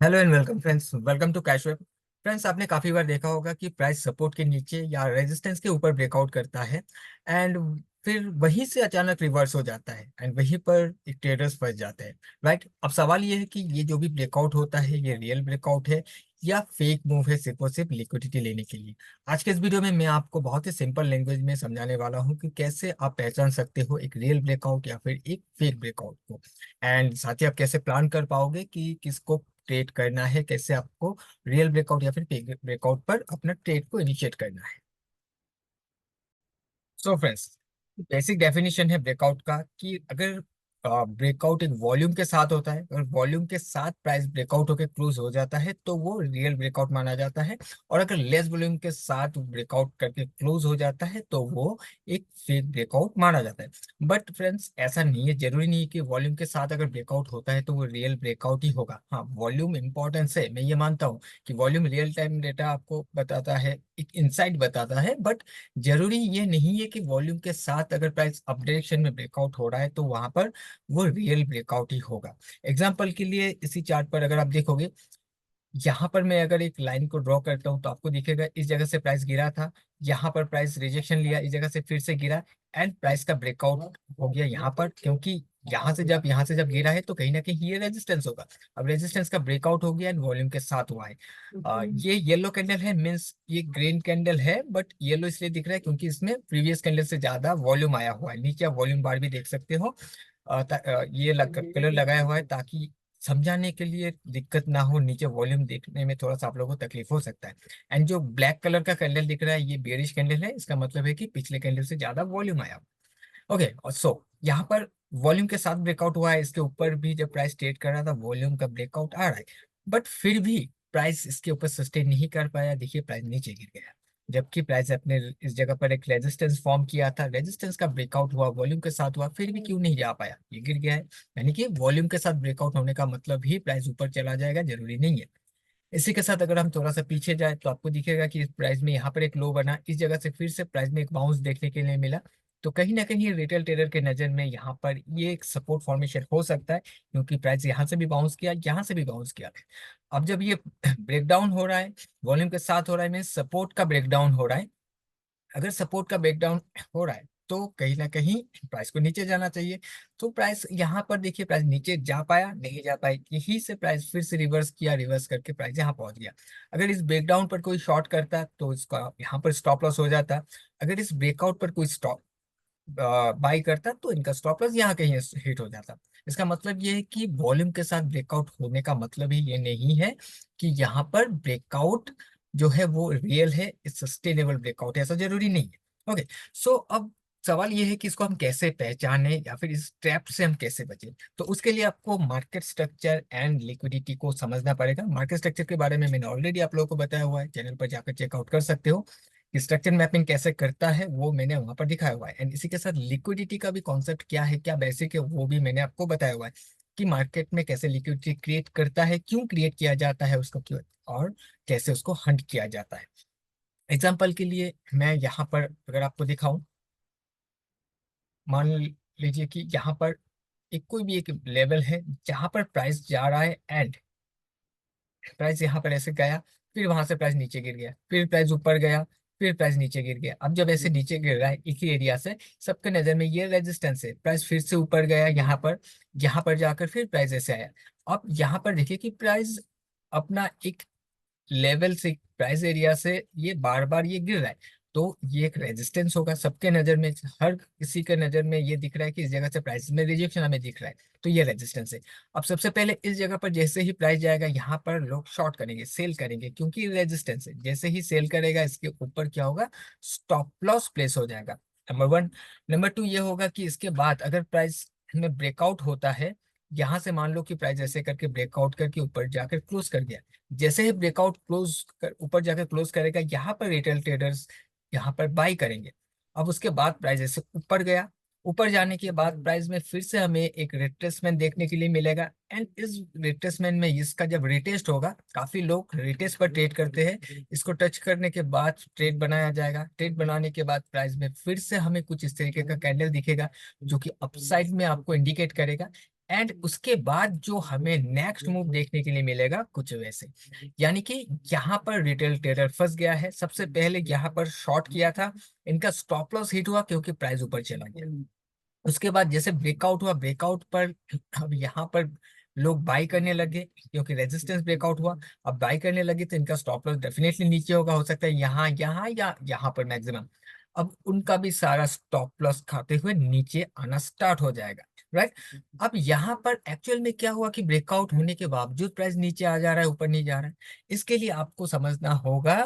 Hello and welcome friends, welcome to cash web. Friends, आपने काफी बार देखा होगा कि प्राइस सपोर्ट के नीचे या रेजिस्टेंस के ऊपर ब्रेकआउट करता है एंड फिर वहीं से अचानक रिवर्स हो जाता है एंड वहीं पर एक ट्रेडर्स फंस जाते हैं। राइट, अब सवाल ये है कि ये जो भी ब्रेकआउट होता है ये रियल ब्रेकआउट है या फेक मूव है, सिर्फ और सिर्फ लिक्विडिटी लेने के लिए। आज के इस वीडियो में मैं आपको बहुत ही सिंपल लैंग्वेज में समझाने वाला हूँ कि कैसे आप पहचान सकते हो एक रियल ब्रेकआउट या फिर एक फेक ब्रेकआउट को। एंड साथ ही आप कैसे प्लान कर पाओगे कि किसको ट्रेड करना है, कैसे आपको रियल ब्रेकआउट या फिर फेक ब्रेकआउट पर अपना ट्रेड को इनिशिएट करना है। सो फ्रेंड्स, बेसिक डेफिनेशन है ब्रेकआउट का कि अगर ब्रेकआउट एक वॉल्यूम के साथ होता है और वॉल्यूम के साथ प्राइस ब्रेकआउट होकर क्लोज हो जाता है तो वो रियल ब्रेकआउट माना जाता है। और अगर लेस वॉल्यूम के साथ ब्रेकआउट करके क्लोज हो जाता है तो वो एक फेक ब्रेकआउट माना जाता है। बट फ्रेंड्स, ऐसा नहीं है, जरूरी नहीं है कि वॉल्यूम के साथ अगर ब्रेकआउट होता है तो वो रियल ब्रेकआउट ही होगा। हाँ, वॉल्यूम इंपॉर्टेंस है, मैं ये मानता हूँ कि वॉल्यूम रियल टाइम डेटा आपको बताता है, एक इंसाइट बताता है। बट जरूरी ये नहीं है कि वॉल्यूम के साथ अगर प्राइस अप डायरेक्शन में ब्रेकआउट हो रहा है तो वहां पर वो रियल ब्रेकआउट ही होगा। एग्जांपल के लिए इसी चार्ट पर अगर आप देखोगे, यहाँ पर मैं अगर एक लाइन को ड्रॉ करता हूँ तो आपको दिखेगा इस जगह से प्राइस गिरा था, यहाँ पर प्राइस रिजेक्शन लिया, इस जगह से फिर से गिरा एंड प्राइस का ब्रेकआउट हो गया यहाँ पर, क्योंकि यहाँ से जब गिरा है तो कहीं ना कहीं ये रेजिस्टेंस होगा। अब रेजिस्टेंस का ब्रेकआउट हो गया एंड वॉल्यूम के साथ हुआ है। ये येलो कैंडल है, मीन्स ये ग्रीन कैंडल है, बट येलो इसलिए दिख रहा है क्योंकि इसमें प्रीवियस कैंडल से ज्यादा वॉल्यूम आया हुआ है। नीचे आप वॉल्यूम बार भी देख सकते हो। ये कलर लगाया हुआ है ताकि समझाने के लिए दिक्कत ना हो, नीचे वॉल्यूम देखने में थोड़ा सा आप लोगों को तकलीफ हो सकता है। एंड जो ब्लैक कलर का कैंडल दिख रहा है ये बेरिश कैंडल है, इसका मतलब है कि पिछले कैंडल से ज्यादा वॉल्यूम आया। ओके, और सो यहाँ पर वॉल्यूम के साथ ब्रेकआउट हुआ है, इसके ऊपर भी जब प्राइस ट्रेड कर रहा था वॉल्यूम का ब्रेकआउट आ रहा है, बट फिर भी प्राइस इसके ऊपर सस्टेन नहीं कर पाया। देखिए प्राइस नीचे गिर गया, जबकि प्राइस अपने इस जगह पर एक रेजिस्टेंस फॉर्म किया था, रेजिस्टेंस का ब्रेकआउट हुआ, वॉल्यूम के साथ हुआ, फिर भी क्यों नहीं जा पाया, ये गिर गया है। यानी कि वॉल्यूम के साथ ब्रेकआउट होने का मतलब ही प्राइस ऊपर चला जाएगा, जरूरी नहीं है। इसी के साथ अगर हम थोड़ा सा पीछे जाए तो आपको दिखेगा कि इस प्राइस में यहाँ पर एक लो बना, इस जगह से फिर से प्राइस में एक बाउंस देखने के लिए मिला। तो कहीं ना कहीं रिटेल ट्रेडर के नजर में यहाँ पर ये एक सपोर्ट फॉर्मेशन हो सकता है, क्योंकि प्राइस यहाँ से भी बाउंस किया, यहाँ से भी बाउंस किया। अब जब ये ब्रेकडाउन हो रहा है, वॉल्यूम के साथ हो रहा है, मीन सपोर्ट का ब्रेकडाउन हो रहा है। अगर सपोर्ट का ब्रेकडाउन हो रहा है तो कहीं ना कहीं प्राइस को नीचे जाना चाहिए। तो प्राइस यहाँ पर देखिए, प्राइस नीचे जा पाया, नहीं जा पाई, यही से प्राइस फिर से रिवर्स किया, रिवर्स करके प्राइस यहाँ पहुंच गया। अगर इस ब्रेकडाउन पर कोई शॉर्ट करता तो इसका यहाँ पर स्टॉप लॉस हो जाता। अगर इस ब्रेकआउट पर कोई स्टॉप बाई करता तो इनका स्टॉप लॉस यहाँ कहीं हिट हो जाता। इसका मतलब ये है कि वॉल्यूम के साथ ब्रेकआउट होने का मतलब ही ये नहीं है कि यहाँ पर ब्रेकआउट जो है वो रियल है, सस्टेनेबल ब्रेकआउट है, ऐसा जरूरी नहीं है। ओके, सो अब सवाल ये है कि इसको हम कैसे पहचाने या फिर इस ट्रैप से हम कैसे बचें। तो उसके लिए आपको मार्केट स्ट्रक्चर एंड लिक्विडिटी को समझना पड़ेगा। मार्केट स्ट्रक्चर के बारे में मैंने ऑलरेडी आप लोगों को बताया हुआ है, चैनल पर जाकर चेकआउट कर सकते हो। स्ट्रक्चर मैपिंग कैसे करता है वो मैंने वहां पर दिखाया हुआ है, एंड इसी के साथ लिक्विडिटी का भी कॉन्सेप्ट क्या है, क्या बेसिक है, वो भी मैंने आपको बताया हुआ है कि मार्केट में कैसे लिक्विडिटी क्रिएट करता है, क्यों क्रिएट किया जाता है उसको, क्यों और कैसे उसको हंट किया जाता है। एग्जाम्पल के लिए मैं यहाँ पर अगर आपको दिखाऊं, मान लीजिए कि यहाँ पर एक कोई भी एक लेवल है जहां पर प्राइस जा रहा है एंड प्राइस यहाँ पर ऐसे गया, फिर वहां से प्राइस नीचे गिर गया, फिर प्राइस ऊपर गया, फिर प्राइस नीचे गिर गया। अब जब ऐसे नीचे गिर रहा है एक ही एरिया से, सबके नजर में ये रेजिस्टेंस है, प्राइस फिर से ऊपर गया, यहाँ पर जाकर फिर प्राइस ऐसे आया। अब यहाँ पर देखिए कि प्राइस अपना एक लेवल से, प्राइस एरिया से ये बार बार ये गिर रहा है, तो ये एक रेजिस्टेंस होगा सबके नजर में, हर किसी के नजर में ये दिख रहा है कि इस जगह से प्राइस में रिजेक्शन हमें दिख रहा है, तो ये रेजिस्टेंस है। अब सबसे पहले इस जगह पर जैसे ही प्राइस जाएगा यहाँ पर लोग शॉर्ट करेंगे, सेल करेंगे, क्योंकि रेजिस्टेंस है। जैसे ही सेल करेगा इसके ऊपर क्या होगा, स्टॉप लॉस प्लेस हो जाएगा, नंबर वन। नंबर टू ये होगा कि इसके बाद अगर प्राइस में ब्रेकआउट होता है, यहाँ से मान लो कि प्राइस ऐसे करके ब्रेकआउट करके ऊपर जाकर क्लोज कर गया, जैसे ही ब्रेकआउट क्लोज कर ऊपर जाकर क्लोज करेगा यहाँ पर रिटेल ट्रेडर्स यहाँ पर बाई करेंगे। अब उसके बाद प्राइस ऐसे ऊपर गया, ऊपर जाने के बाद प्राइस में फिर से हमें एक रिट्रेसमेंट देखने के लिए मिलेगा, एंड इस रिट्रेसमेंट में इसका जब रिटेस्ट होगा, काफी लोग रिटेस्ट पर ट्रेड करते हैं, इसको टच करने के बाद ट्रेड बनाया जाएगा, ट्रेड बनाने के बाद प्राइस में फिर से हमें कुछ इस तरीके का कैंडल दिखेगा जो कि अपसाइड में आपको इंडिकेट करेगा एंड उसके बाद जो हमें नेक्स्ट मूव देखने के लिए मिलेगा कुछ वैसे, यानी कि यहाँ पर रिटेल ट्रेडर फंस गया है। सबसे पहले यहाँ पर शॉर्ट किया था, इनका स्टॉप लॉस हिट हुआ क्योंकि प्राइस ऊपर चला गया। उसके बाद जैसे ब्रेकआउट हुआ, ब्रेकआउट पर अब यहाँ पर लोग बाई करने लगे क्योंकि रेजिस्टेंस ब्रेकआउट हुआ। अब बाई करने लगे तो इनका स्टॉप लॉस डेफिनेटली नीचे होगा, हो सकता है यहाँ यहाँ या यहाँ पर मैक्सिमम। अब उनका भी सारा स्टॉप लॉस खाते हुए नीचे आना स्टार्ट हो जाएगा, राइट। अब यहाँ पर एक्चुअल में क्या हुआ कि ब्रेकआउट होने के बावजूद प्राइस नीचे आ जा रहा है, ऊपर नहीं जा रहा है। इसके लिए आपको समझना होगा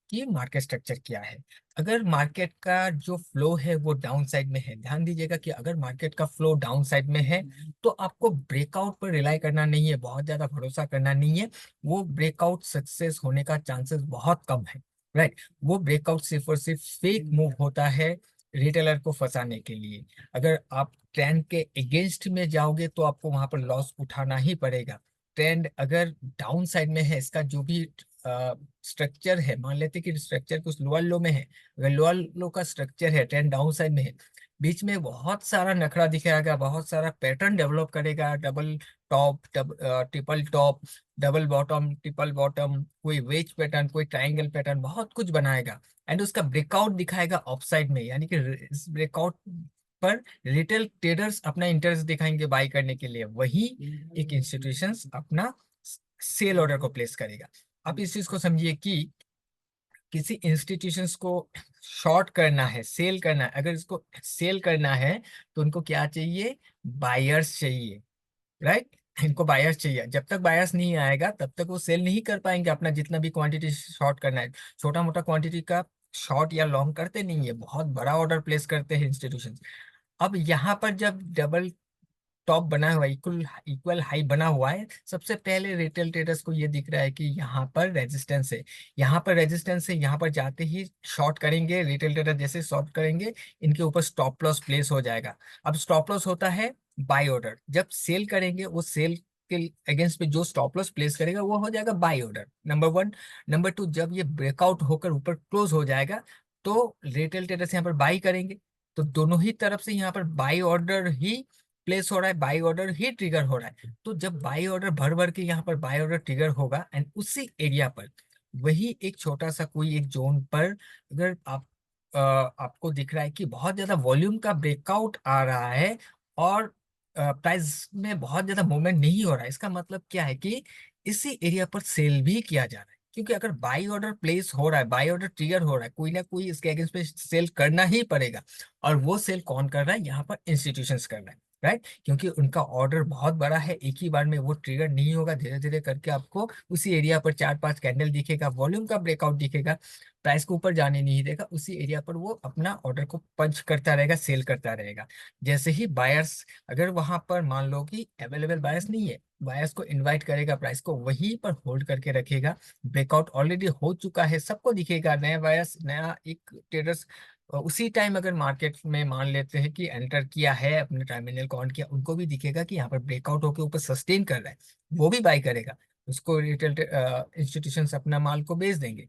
कि मार्केट स्ट्रक्चर क्या है। अगर मार्केट का जो फ्लो है वो डाउन साइड में है, ध्यान दीजिएगा कि अगर मार्केट का फ्लो डाउन साइड में है तो आपको ब्रेकआउट पर रिलाई करना नहीं है, बहुत ज्यादा भरोसा करना नहीं है। वो ब्रेकआउट सक्सेस होने का चांसेस बहुत कम है, राइट। वो ब्रेकआउट सिर्फ और सिर्फ फेक मूव होता है रिटेलर को फंसाने के लिए। अगर आप ट्रेंड के अगेंस्ट में जाओगे तो आपको वहां पर लॉस उठाना ही पड़ेगा। ट्रेंड अगर डाउन साइड में है, इसका जो भी स्ट्रक्चर है, मान लेते कि स्ट्रक्चर कुछ लोअर लो में है, अगर लोअर लो का स्ट्रक्चर है, ट्रेंड डाउन साइड में है, बीच में बहुत सारा नखरा दिखाएगा, बहुत सारा पैटर्न डेवलप करेगा, double top, triple top, double bottom, triple bottom, कोई वेज पैटर्न, कोई ट्राइंगल पैटर्न, बहुत कुछ बनाएगा। एंड उसका ब्रेकआउट दिखाएगा ऑफ साइड में, यानी कि इस ब्रेकआउट पर रिटेल ट्रेडर्स अपना इंटरेस्ट दिखाएंगे बाई करने के लिए, वही एक इंस्टीट्यूशंस अपना सेल ऑर्डर को प्लेस करेगा। आप इस चीज को समझिए कि किसी इंस्टीट्यूशंस को शॉर्ट करना है, सेल करना है, अगर इसको सेल करना है तो उनको क्या चाहिए, बायर्स चाहिए, राइट। इनको बायर्स चाहिए, जब तक बायर्स नहीं आएगा तब तक वो सेल नहीं कर पाएंगे अपना जितना भी क्वांटिटी शॉर्ट करना है। छोटा मोटा क्वांटिटी का शॉर्ट या लॉन्ग करते नहीं है, बहुत बड़ा ऑर्डर प्लेस करते हैं इंस्टीट्यूशन। अब यहाँ पर जब डबल टॉप बना हुआ, इक्वल इक्वल हाई बना हुआ है, सबसे पहले रिटेल ट्रेडर्स को ये दिख रहा है कि यहाँ पर रेजिस्टेंस है, यहाँ पर रेजिस्टेंस है, यहाँ पर जाते ही शॉर्ट करेंगे रिटेल ट्रेडर, जैसे शॉर्ट करेंगे इनके ऊपर स्टॉप लॉस प्लेस हो जाएगा। अब स्टॉप लॉस होता है बाय ऑर्डर, जब सेल करेंगे वो सेल के अगेंस्ट पे जो स्टॉप लॉस प्लेस करेगा वो हो जाएगा by order, number one. Number two, जब ये ब्रेकआउट होकर ऊपर क्लोज हो जाएगा तो रिटेल ट्रेडर्स यहाँ पर बाई करेंगे, तो दोनों ही तरफ से यहाँ पर बाई ऑर्डर ही प्लेस हो रहा है, बाई ऑर्डर ही ट्रिगर हो रहा है। तो जब बाई ऑर्डर भर भर के यहाँ पर बाई ऑर्डर ट्रिगर होगा एंड उसी एरिया पर वही एक छोटा सा कोई एक जोन पर अगर आपको दिख रहा है कि बहुत ज्यादा वॉल्यूम का ब्रेकआउट आ रहा है और प्राइस में बहुत ज्यादा मूवमेंट नहीं हो रहा है, इसका मतलब क्या है कि इसी एरिया पर सेल भी किया जा रहा है। क्योंकि अगर बाई ऑर्डर प्लेस हो रहा है, बाई ऑर्डर ट्रिगर हो रहा है, कोई ना कोई इसके अगेंस्ट पे सेल करना ही पड़ेगा। और वो सेल कौन कर रहा है, यहाँ पर इंस्टीट्यूशंस कर रहा है, राइट। क्योंकि उनका ऑर्डर बहुत बड़ा है, एक ही बार में वो ट्रिगर नहीं होगा, धीरे धीरे करके आपको उसी एरिया पर चार पांच कैंडल दिखेगा, वॉल्यूम का ब्रेकआउट दिखेगा, प्राइस को ऊपर जाने नहीं देगा, उसी एरिया पर वो अपना ऑर्डर को पंच करता रहेगा, सेल करता रहेगा। जैसे ही बायर्स, अगर वहां पर मान लो कि अवेलेबल बायर्स नहीं है, बायर्स को इनवाइट करेगा, प्राइस को वहीं पर होल्ड करके रखेगा। ब्रेकआउट ऑलरेडी हो चुका है, सबको दिखेगा, नया बायर्स, नया एक ट्रेडर्स उसी टाइम अगर मार्केट में मान लेते हैं कि एंटर किया है, अपने टर्मिनल को ऑन किया, उनको भी दिखेगा कि यहाँ पर ब्रेकआउट होकर ऊपर सस्टेन कर रहा है, वो भी बाय करेगा। उसको रिटेल इंस्टीट्यूशंस अपना माल को बेच देंगे।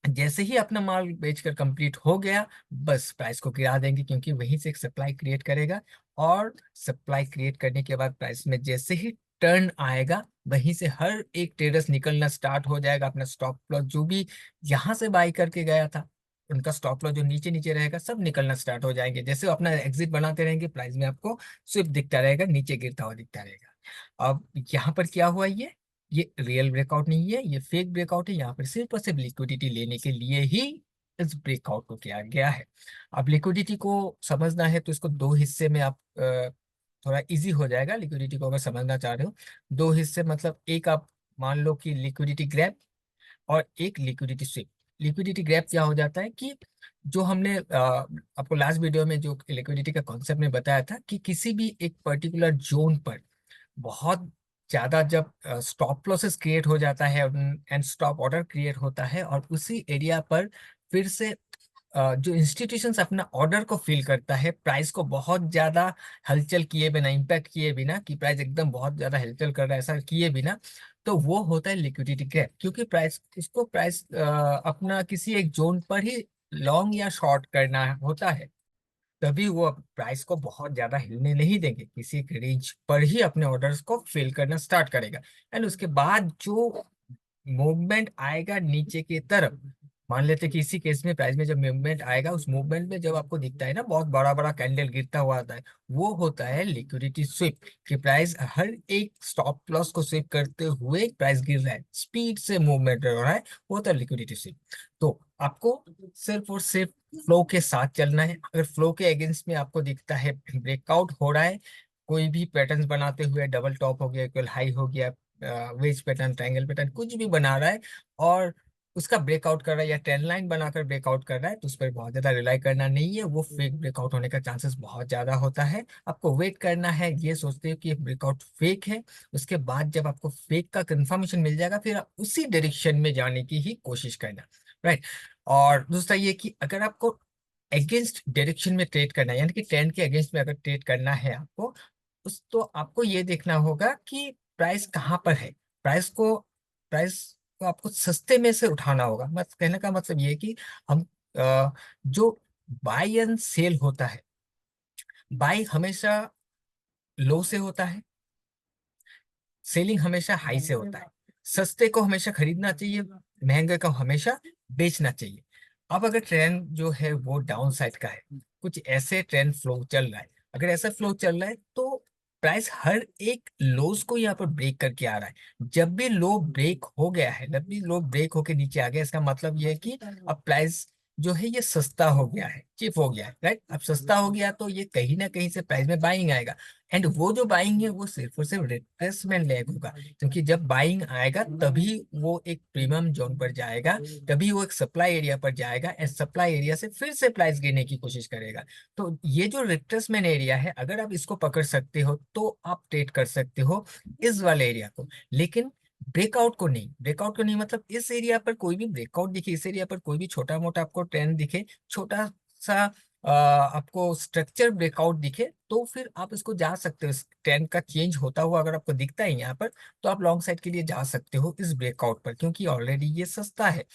जैसे ही अपना माल बेचकर कंप्लीट हो गया, बस प्राइस को गिरा देंगे, क्योंकि वहीं से एक सप्लाई क्रिएट करेगा। और सप्लाई क्रिएट करने के बाद प्राइस में जैसे ही टर्न आएगा, वहीं से हर एक ट्रेडर्स निकलना स्टार्ट हो जाएगा, अपना स्टॉप लॉस जो भी यहाँ से बाई करके गया था, उनका स्टॉप लॉस जो नीचे नीचे रहेगा सब निकलना स्टार्ट हो जाएंगे। जैसे वो अपना एग्जिट बनाते रहेंगे, प्राइस में आपको स्विफ्ट दिखता रहेगा, नीचे गिरता हुआ दिखता रहेगा। अब यहाँ पर क्या हुआ, ये रियल ब्रेकआउट नहीं है, ये फेक ब्रेकआउट है। यहाँ पर सिर्फ और सिर्फ लिक्विडिटी लेने के लिए ही इस ब्रेकआउट को किया गया है। अब लिक्विडिटी को समझना है तो इसको दो हिस्से में आप थोड़ा इजी हो जाएगा। लिक्विडिटी को अगर समझना चाह रहे हो, दो हिस्से मतलब एक आप मान लो कि लिक्विडिटी ग्रैब और एक लिक्विडिटी स्वीप। लिक्विडिटी ग्रैब क्या हो जाता है कि जो हमने आपको लास्ट वीडियो में जो लिक्विडिटी का कॉन्सेप्ट में बताया था कि किसी भी एक पर्टिकुलर जोन पर बहुत ज्यादा जब स्टॉप लॉसेस क्रिएट हो जाता है एंड स्टॉप ऑर्डर क्रिएट होता है, और उसी एरिया पर फिर से जो इंस्टीट्यूशंस अपना ऑर्डर को फिल करता है, प्राइस को बहुत ज्यादा हलचल किए बिना, इम्पैक्ट किए बिना कि प्राइस एकदम बहुत ज्यादा हलचल कर रहा है, ऐसा किए बिना, तो वो होता है लिक्विडिटी गैप। क्योंकि प्राइस, इसको प्राइस अपना किसी एक जोन पर ही लॉन्ग या शॉर्ट करना होता है। तभी वो प्राइस को बहुत ज्यादा हिलने नहीं देंगे, किसी एक रेंज पर ही अपने ऑर्डर्स को फिल करना स्टार्ट करेगा। एंड उसके बाद जो मूवमेंट आएगा नीचे की तरफ, मान लेते हैं कि इसी केस में प्राइस में जब मूवमेंट आएगा, उस मूवमेंट में जब आपको दिखता है ना बहुत बड़ा बड़ा कैंडल गिरता हुआ आता है, वो होता है लिक्विडिटी स्विप। कि प्राइस हर एक स्टॉप लॉस को स्विप करते हुए प्राइस गिर रहा है, स्पीड से मूवमेंट हो रहा है, वो होता है लिक्विडिटी स्विप। तो आपको सिर्फ और सिर्फ फ्लो के साथ चलना है। अगर फ्लो के अगेंस्ट में आपको दिखता है ब्रेकआउट हो रहा है, कोई भी पैटर्न्स बनाते हुए, डबल टॉप हो गया, इक्वल हाई हो गया, वेज पैटर्न, ट्रायंगल पैटर्न, कुछ भी बना रहा है और उसका ब्रेकआउट कर रहा है या ट्रेंड लाइन बनाकर ब्रेकआउट कर रहा है, तो उस पर बहुत ज्यादा रिलाई करना नहीं है। वो फेक ब्रेकआउट होने का चांसेस बहुत ज्यादा होता है। आपको वेट करना है, ये सोचते हो कि ब्रेकआउट फेक है, उसके बाद जब आपको फेक का कंफर्मेशन मिल जाएगा, फिर आप उसी डायरेक्शन में जाने की ही कोशिश करना। राइट। और दूसरा ये कि अगर आपको अगेंस्ट डायरेक्शन में ट्रेड करना है, यानी कि ट्रेंड के अगेंस्ट में अगर ट्रेड करना है आपको, उस तो आपको ये देखना होगा कि प्राइस कहाँ पर है। प्राइस को आपको सस्ते में से उठाना होगा। मत कहने का मतलब ये है कि हम जो बाय एंड सेल होता है, बाय हमेशा लो से होता है, सेलिंग हमेशा हाई से होता है। सस्ते को हमेशा खरीदना चाहिए, महंगे को हमेशा बेचना चाहिए। अब अगर ट्रेंड जो है वो डाउन साइड का है, कुछ ऐसे ट्रेंड फ्लो चल रहा है, अगर ऐसा फ्लो चल रहा है तो प्राइस हर एक लोस को यहाँ पर ब्रेक करके आ रहा है। जब भी लो ब्रेक हो गया है, जब भी लो ब्रेक होके नीचे आ गया, इसका मतलब ये है कि अब प्राइस जो है ये सस्ता हो गया है, चीप हो गया है। राइट। अब सस्ता हो गया तो ये कहीं ना कहीं से प्राइस में बाइंग आएगा। एंड वो जो बाइंग है वो सिर्फ और सिर्फ रिट्रेसमेंट लेग होगा, क्योंकि जब बाइंग आएगा तभी वो एक प्रीमियम जोन पर जाएगा, तभी वो एक सप्लाई एरिया पर जाएगा, एंड सप्लाई एरिया से फिर से प्राइस गिरने की कोशिश करेगा। तो ये जो रिट्रेसमेंट एरिया है, अगर आप इसको पकड़ सकते हो तो आप ट्रेड कर सकते हो इस वाले एरिया को। लेकिन ब्रेकआउट को नहीं, ब्रेकआउट को नहीं मतलब इस एरिया पर कोई भी ब्रेकआउट दिखे, इस एरिया पर कोई भी छोटा मोटा आपको ट्रेंड दिखे, छोटा सा आपको स्ट्रक्चर ब्रेकआउट दिखे, तो फिर आप इसको जा सकते हो। ट्रेंड का चेंज होता हुआ अगर आपको दिखता है यहाँ पर, तो आप लॉन्ग साइड के लिए जा सकते हो इस ब्रेकआउट पर, क्योंकि ऑलरेडी ये सस्ता है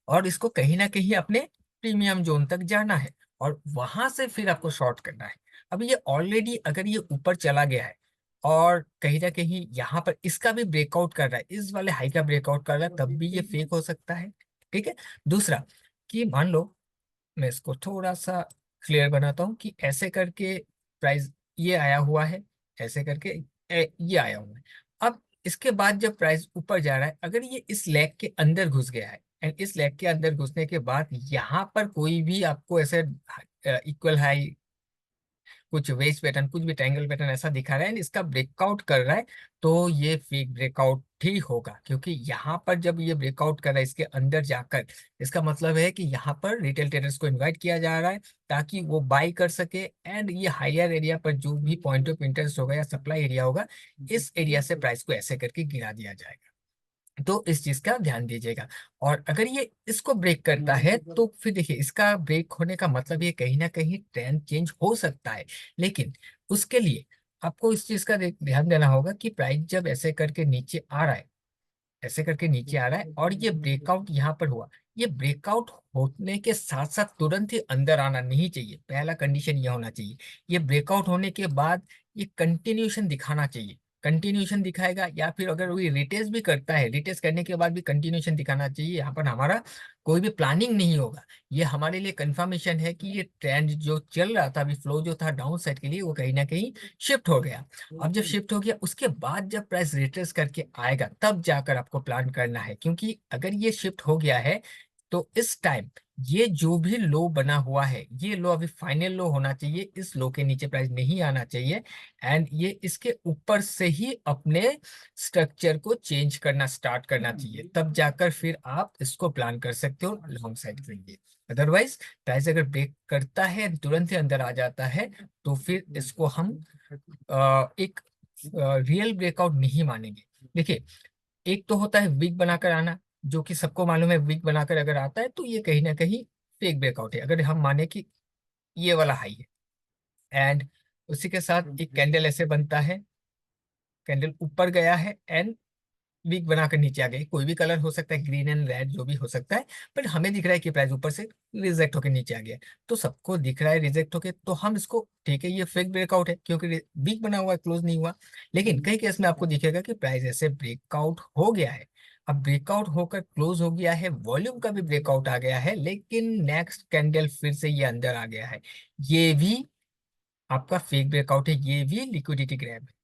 और इसको कहीं ना कहीं अपने प्रीमियम जोन तक जाना है और वहां से फिर आपको शॉर्ट करना है। अब ये ऑलरेडी अगर ये ऊपर चला गया है और कहीं ना कहीं यहाँ पर इसका भी ब्रेकआउट कर रहा है, इस वाले हाई का ब्रेकआउट कर रहा है, तब भी ये फेक हो सकता है। ठीक है। दूसरा कि मान लो, मैं इसको थोड़ा सा क्लियर बनाता हूँ कि ऐसे करके प्राइस ये आया हुआ है, ऐसे करके ये आया हुआ है। अब इसके बाद जब प्राइस ऊपर जा रहा है, अगर ये इस लेग के अंदर घुस गया है, एंड इस लेग के अंदर घुसने के बाद यहाँ पर कोई भी आपको ऐसे इक्वल हाई, कुछ वेज पैटर्न, कुछ भी ट्रायंगल पैटर्न ऐसा दिखा रहा है, इसका ब्रेकआउट कर रहा है, तो ये फेक ब्रेकआउट ही होगा। क्योंकि यहाँ पर जब ये ब्रेकआउट कर रहा है इसके अंदर जाकर, इसका मतलब है कि यहाँ पर रिटेल ट्रेडर्स को इनवाइट किया जा रहा है ताकि वो बाई कर सके, एंड ये हायर एरिया पर जो भी पॉइंट ऑफ इंटरेस्ट होगा या सप्लाई एरिया होगा, इस एरिया से प्राइस को ऐसे करके गिरा दिया जाएगा। तो इस चीज का ध्यान दीजिएगा। और अगर ये इसको ब्रेक करता है तो फिर देखिए, इसका ब्रेक होने का मतलब ये कहीं ना कहीं ट्रेंड चेंज हो सकता है। लेकिन उसके लिए आपको इस चीज का ध्यान देना होगा कि प्राइस जब ऐसे करके नीचे आ रहा है, ऐसे करके नीचे आ रहा है और ये ब्रेकआउट यहाँ पर हुआ, ये ब्रेकआउट होने के साथ साथ तुरंत ही अंदर आना नहीं चाहिए। पहला कंडीशन ये होना चाहिए। ये ब्रेकआउट होने के बाद ये कंटिन्यूशन दिखाना चाहिए। कंटिन्यूशन दिखाएगा, या फिर अगर वो रिटेस्ट भी करता है, रिटेस्ट करने के बाद भी कंटिन्यूशन दिखाना चाहिए। यहाँ पर हमारा कोई भी प्लानिंग नहीं होगा, ये हमारे लिए कंफर्मेशन है कि ये ट्रेंड जो चल रहा था, अभी फ्लो जो था डाउन साइड के लिए, वो कहीं ना कहीं शिफ्ट हो गया। अब जब शिफ्ट हो गया उसके बाद जब प्राइस रिट्रेस करके आएगा, तब जाकर आपको प्लान करना है। क्योंकि अगर ये शिफ्ट हो गया है तो इस टाइम ये जो भी लो बना हुआ है, ये लो अभी फाइनल लो होना चाहिए, इस लो के नीचे प्राइस नहीं आना चाहिए। एंड ये इसके ऊपर से ही अपने स्ट्रक्चर को चेंज करना स्टार्ट करना चाहिए, तब जाकर फिर आप इसको प्लान कर सकते हो लॉन्ग साइड के लिए। अदरवाइज प्राइस अगर ब्रेक करता है, तुरंत ही अंदर आ जाता है, तो फिर इसको हम एक रियल ब्रेकआउट नहीं मानेंगे। देखिए, एक तो होता है वीक बनाकर आना, जो कि सबको मालूम है, वीक बनाकर अगर आता है तो ये कहीं ना कहीं फेक ब्रेकआउट है, अगर हम माने कि ये वाला हाई है। एंड उसी के साथ एक कैंडल ऐसे बनता है, कैंडल ऊपर गया है एंड वीक बनाकर नीचे आ गई, कोई भी कलर हो सकता है, ग्रीन एंड रेड जो भी हो सकता है, बट हमें दिख रहा है कि प्राइस ऊपर से रिजेक्ट होकर नीचे आ गया है। तो सबको दिख रहा है रिजेक्ट होके, तो हम इसको ठीक है ये फेक ब्रेकआउट है क्योंकि वीक बना हुआ है, क्लोज नहीं हुआ। लेकिन कई केस में आपको दिखेगा कि प्राइस ऐसे ब्रेकआउट हो गया है। अब ब्रेकआउट होकर क्लोज हो गया है, वॉल्यूम का भी ब्रेकआउट आ गया है, लेकिन नेक्स्ट कैंडल फिर से ये अंदर आ गया है। ये भी आपका फेक ब्रेकआउट है, ये भी लिक्विडिटी ग्रैब है।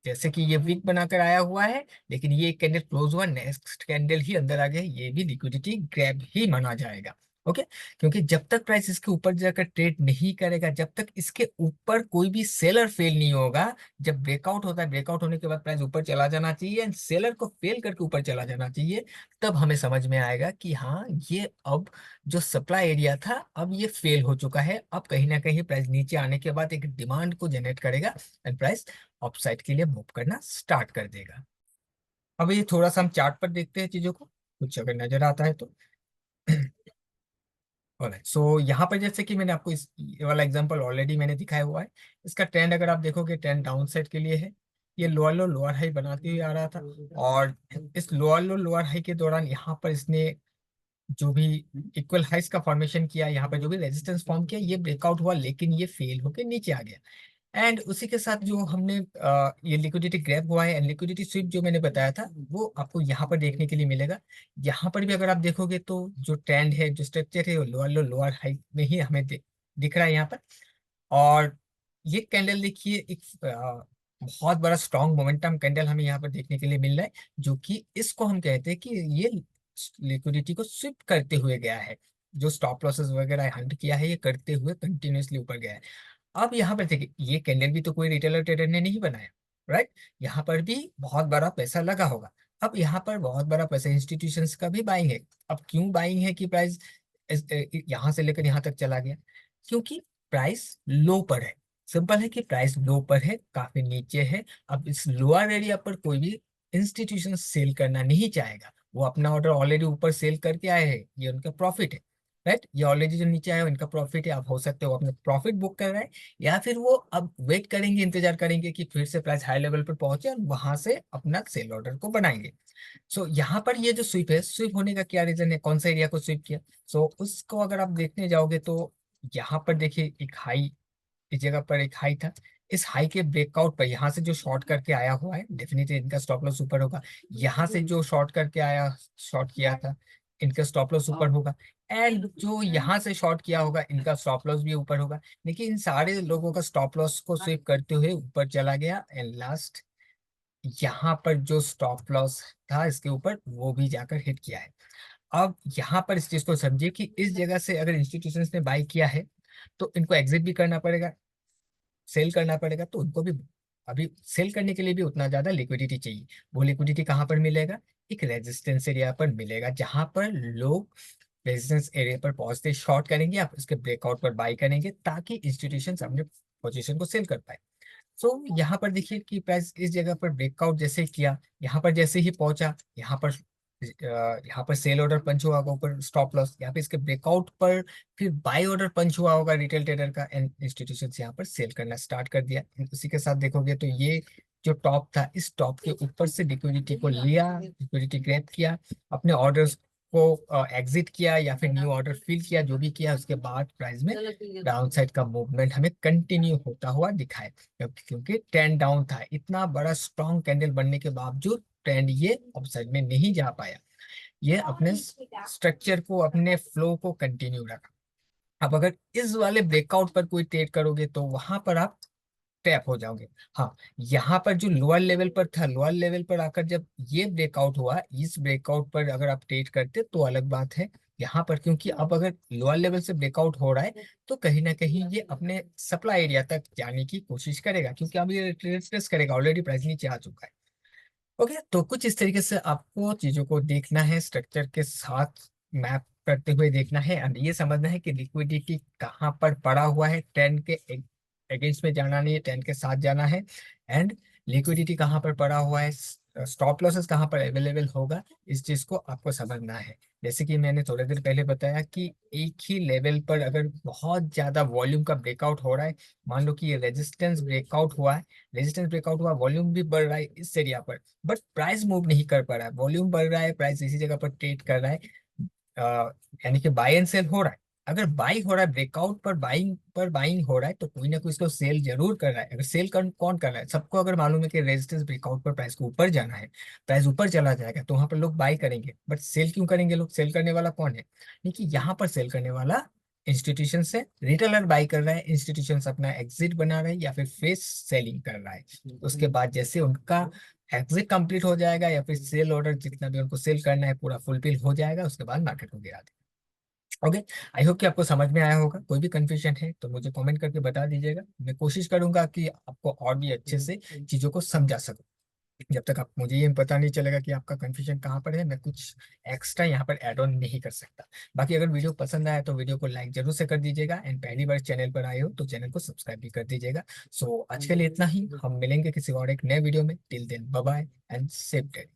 जैसे कि ये वीक बनाकर आया हुआ है, लेकिन ये एक कैंडल क्लोज हुआ, नेक्स्ट कैंडल ही अंदर आ गया, ये भी लिक्विडिटी ग्रैब ही माना जाएगा। ओके, क्योंकि जब तक प्राइस इसके ऊपर जाकर ट्रेड नहीं करेगा, जब तक इसके ऊपर कोई भी सेलर फेल नहीं होगा। जब ब्रेकआउट होता है, ब्रेकआउट होने के बाद प्राइस ऊपर चला जाना चाहिए एंड सेलर को फेल करके ऊपर चला जाना चाहिए। तब हमें समझ में आएगा कि हाँ, ये अब जो सप्लाई एरिया था अब ये फेल हो चुका है। अब कहीं ना कहीं प्राइस नीचे आने के बाद एक डिमांड को जनरेट करेगा एंड प्राइस अपसाइड के लिए मूव करना स्टार्ट कर देगा। अब ये थोड़ा सा हम चार्ट पर देखते हैं चीजों को, कुछ अगर नजर आता है तो। ऑलराइट, सो यहाँ पर जैसे कि मैंने आपको इस ये वाला एग्जांपल ऑलरेडी मैंने दिखाया हुआ है। इसका ट्रेंड अगर आप देखोगे, ट्रेंड डाउन साइड के लिए है। ये लोअर लो लोअर हाई बनाते हुए आ रहा था, और इस लोअर लो लोअर हाई के दौरान यहाँ पर इसने जो भी इक्वल हाइस का फॉर्मेशन किया, यहाँ पर जो भी रेजिस्टेंस फॉर्म किया, ये ब्रेकआउट हुआ, लेकिन ये फेल होकर नीचे आ गया। एंड उसी के साथ जो हमने ये लिक्विडिटी ग्रैब हुआ है एंड लिक्विडिटी स्वीप जो मैंने बताया था, वो आपको यहाँ पर देखने के लिए मिलेगा। यहाँ पर भी अगर आप देखोगे तो जो ट्रेंड है, जो स्ट्रक्चर है, वो लोअर लो लोअर हाई में ही हमें दिख रहा है यहाँ पर। और ये कैंडल देखिए, एक बहुत बड़ा स्ट्रॉन्ग मोमेंटम कैंडल हमें यहाँ पर देखने के लिए मिल रहा है, जो कि इसको हम कहते हैं कि ये लिक्विडिटी को स्विप करते हुए गया है। जो स्टॉप लॉसेस वगैरह हंट किया है, ये करते हुए कंटिन्यूअसली ऊपर गया है। अब यहाँ पर देखिए, ये कैंडल भी तो कोई रिटेलर ट्रेडर ने नहीं बनाया, राइट। यहाँ पर भी बहुत बड़ा पैसा लगा होगा। अब यहाँ पर बहुत बड़ा पैसा इंस्टीट्यूशंस का भी बाइंग है। अब क्यों बाइंग है कि प्राइस यहाँ से लेकर यहाँ तक चला गया? क्योंकि प्राइस लो पर है। सिंपल है कि प्राइस लो पर है, काफी नीचे है। अब इस लोअर एरिया पर कोई भी इंस्टीट्यूशन सेल करना नहीं चाहेगा। वो अपना ऑर्डर ऑलरेडी ऊपर सेल करके आए हैं, ये उनका प्रॉफिट है, राइट। ये ऑलरेडी जो नीचे आया है उनका प्रॉफिट है। आप हो सकते हो अपने प्रॉफिट बुक कर रहे हैं, या फिर वो अब वेट करेंगे, इंतजार करेंगे कि फिर से प्राइस हाई लेवल पर पहुंचे और वहां से अपना सेल ऑर्डर को बनाएंगे। सो यहाँ पर ये जो स्वीप है, स्वीप होने का क्या रीजन है, कौन सा एरिया को स्वीप किया? सो उसको अगर आप देखने जाओगे तो यहाँ पर देखिए एक हाई, इस जगह पर एक हाई था। इस हाई के ब्रेकआउट पर यहाँ से जो शॉर्ट करके आया हुआ है, डेफिनेटली इनका स्टॉप लॉस ऊपर होगा। यहाँ से जो शॉर्ट करके आया, शॉर्ट किया था, इनका स्टॉप लॉस ऊपर होगा। एंड जो यहाँ से शॉर्ट किया होगा, इनका स्टॉप लॉस भी ऊपर होगा। लेकिन इन सारे लोगों का स्टॉप लॉस को स्वीप करते हुए ऊपर चला गया, एंड लास्ट यहाँ पर जो स्टॉप लॉस था इसके ऊपर, वो भी जाकर हिट किया है। अब यहाँ पर इस चीज को समझिए कि इस जगह से अगर इंस्टीट्यूशंस ने बाई किया है, तो इनको एग्जिट भी करना पड़ेगा, सेल करना पड़ेगा। तो उनको भी अभी सेल करने के लिए भी उतना ज्यादा लिक्विडिटी चाहिए। वो लिक्विडिटी कहाँ पर मिलेगा? एक रेजिस्टेंस एरिया पर मिलेगा, जहां पर लोग रेजिस्टेंस एरिया पर पहुंचते शॉर्ट करेंगे, आप उसके ब्रेकआउट पर बाई करेंगे, ताकि इंस्टीट्यूशन अपने पोजीशन को सेल कर पाए। सो यहाँ पर देखिए कि प्राइस इस जगह पर ब्रेकआउट जैसे किया, यहाँ पर जैसे ही पहुंचा, यहाँ पर सेल ऑर्डर पंच हुआ होगा, ऊपर स्टॉप लॉस, यहाँ पे इसके ब्रेकआउट पर फिर बाय ऑर्डर पंच हुआ होगा रिटेल ट्रेडर का, एंड इंस्टीट्यूशन यहाँ पर सेल करना स्टार्ट कर दिया। उसी के साथ देखोगे तो ये जो टॉप था, इस टॉप के ऊपर से लिक्विडिटी को लिया, लिक्विडिटी ग्रैब किया, अपने ऑर्डर्स को एग्जिट किया या फिर न्यू ऑर्डर फिल किया, जो भी किया, उसके बाद प्राइस में डाउन साइड का मूवमेंट हमें कंटिन्यू होता हुआ दिखाए। क्योंकि ट्रेंड डाउन था, इतना बड़ा स्ट्रॉन्ग कैंडल बनने के बावजूद ट्रेंड ये अपसाइड में नहीं जा पाया। ये अपने स्ट्रक्चर को, अपने फ्लो को कंटिन्यू रखा। अब अगर इस वाले ब्रेकआउट पर कोई ट्रेड करोगे तो वहां पर आप टैप हो जाओगे। हाँ, यहाँ पर जो लोअर लेवल पर था, लोअर लेवल पर आकर जब ये ब्रेकआउट हुआ, इस ब्रेकआउट पर अगर आप ट्रेड करते तो अलग बात है। यहाँ पर क्योंकि अब अगर लोअर लेवल से ब्रेकआउट हो रहा है, तो कहीं ना कहीं ये अपने सप्लाई एरिया तक जाने की कोशिश करेगा, क्योंकि अब ये रिट्रेस करेगा, ऑलरेडी प्राइस नीचे आ चुका है। ओके, तो कुछ इस तरीके से आपको चीजों को देखना है, स्ट्रक्चर के साथ मैप करते हुए देखना है, एंड ये समझना है कि लिक्विडिटी कहाँ पर पड़ा हुआ है। ट्रेंड के अगेंस्ट में जाना नहीं है, ट्रेंड के साथ जाना है। एंड लिक्विडिटी कहाँ पर पड़ा हुआ है, स्टॉप लॉसेस कहाँ पर अवेलेबल होगा, इस चीज को आपको समझना है। जैसे कि मैंने थोड़ी देर पहले बताया कि एक ही लेवल पर अगर बहुत ज्यादा वॉल्यूम का ब्रेकआउट हो रहा है, मान लो कि ये रेजिस्टेंस ब्रेकआउट हुआ है, रेजिस्टेंस ब्रेकआउट हुआ, वॉल्यूम भी बढ़ रहा है इस एरिया पर, बट प्राइस मूव नहीं कर पा रहा है, वॉल्यूम बढ़ रहा है, प्राइस इसी जगह पर ट्रेड कर रहा है, यानी कि बाय एंड सेल हो रहा है। अगर बाई हो रहा है, ब्रेकआउट पर बाइंग हो रहा है, तो कोई ना कोई इसको सेल जरूर कर रहा है। अगर सेल कौन कर रहा है, सबको अगर मालूम है कि रेजिस्टेंस ब्रेकआउट पर प्राइस को ऊपर जाना है, प्राइस ऊपर चला जाएगा, तो वहां पर लोग बाई करेंगे। बट सेल क्यों करेंगे लोग, सेल करने वाला कौन है, क्योंकि यहाँ पर सेल करने वाला इंस्टीट्यूशन से रिटेलर बाई कर रहा है, इंस्टीट्यूशन अपना एग्जिट बना रहे हैं या फिर फेस सेलिंग कर रहा है। उसके बाद जैसे उनका एग्जिट कंप्लीट हो जाएगा या फिर सेल ऑर्डर जितना भी उनको सेल करना है पूरा फुलफिल हो जाएगा, उसके बाद मार्केट को गिरा देगा। ओके, आई होप कि आपको समझ में आया होगा। कोई भी कंफ्यूजन है तो मुझे कमेंट करके बता दीजिएगा, मैं कोशिश करूंगा कि आपको और भी अच्छे से चीजों को समझा सकूं। जब तक आप मुझे ये पता नहीं चलेगा कि आपका कंफ्यूजन कहाँ पर है, मैं कुछ एक्स्ट्रा यहाँ पर ऐड ऑन नहीं कर सकता। बाकी अगर वीडियो पसंद आया तो वीडियो को लाइक जरूर से कर दीजिएगा, एंड पहली बार चैनल पर आए हो तो चैनल को सब्सक्राइब भी कर दीजिएगा। सो आज के लिए इतना ही, हम मिलेंगे किसी और एक नए वीडियो में। Till then bye bye and safe day.